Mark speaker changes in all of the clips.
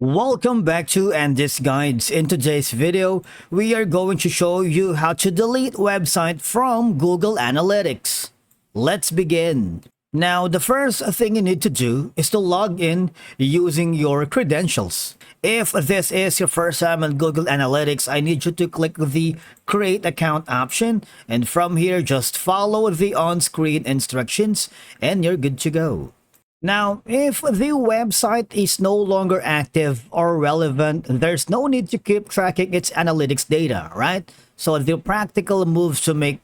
Speaker 1: Welcome back to Andy's Guides. In today's video, we are going to show you how to delete website from Google Analytics. Let's begin. Now, the first thing you need to do is to log in using your credentials. If this is your first time on Google Analytics, I need you to click the Create Account option, and from here, just follow the on-screen instructions and you're good to go. Now, if the website is no longer active or relevant, there's no need to keep tracking its analytics data, right? So the practical moves to make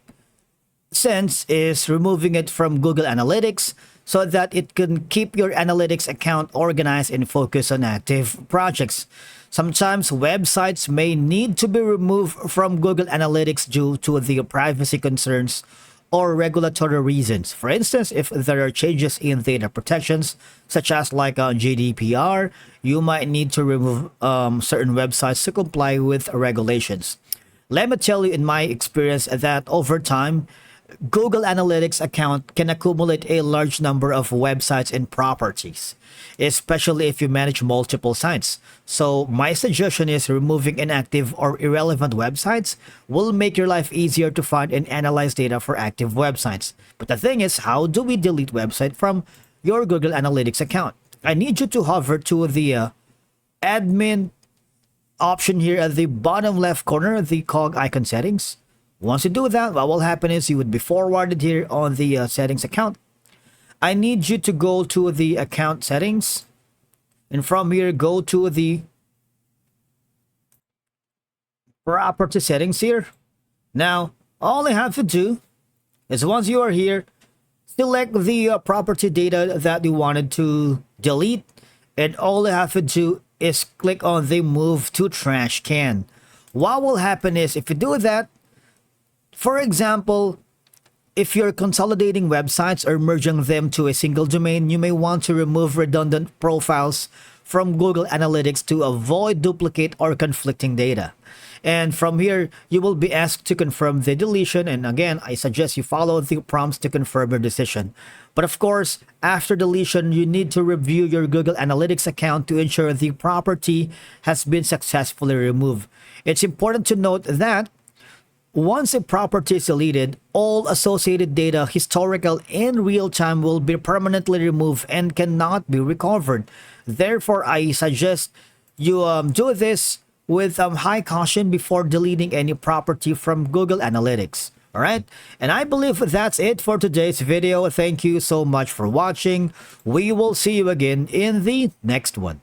Speaker 1: sense is removing it from Google Analytics so that it can keep your analytics account organized and focus on active projects. Sometimes websites may need to be removed from Google Analytics due to the privacy concerns or regulatory reasons. For instance, if there are changes in data protections, such as GDPR, you might need to remove certain websites to comply with regulations. Let me tell you in my experience that over time, Google Analytics account can accumulate a large number of websites and properties, especially if you manage multiple sites. So my suggestion is removing inactive or irrelevant websites will make your life easier to find and analyze data for active websites. But the thing is, how do we delete website from your Google Analytics account? I need you to hover to the admin option here at the bottom left corner, the cog icon settings. Once you do that, what will happen is you would be forwarded here on the settings account. I need you to go to the account settings, and from here go to the property settings here. Now, all you have to do is once you are here, select the property data that you wanted to delete, and all you have to do is click on the move to trash can. What will happen is if you do that, for example, if you're consolidating websites or merging them to a single domain, you may want to remove redundant profiles from Google Analytics to avoid duplicate or conflicting data. And from here, you will be asked to confirm the deletion. And again, I suggest you follow the prompts to confirm your decision. But of course, after deletion, you need to review your Google Analytics account to ensure the property has been successfully removed. It's important to note that once a property is deleted, all associated data, historical and real-time, will be permanently removed and cannot be recovered. Therefore, I suggest you do this with high caution before deleting any property from Google Analytics. All right, and I believe that's it for today's video. Thank you so much for watching. We will see you again in the next one.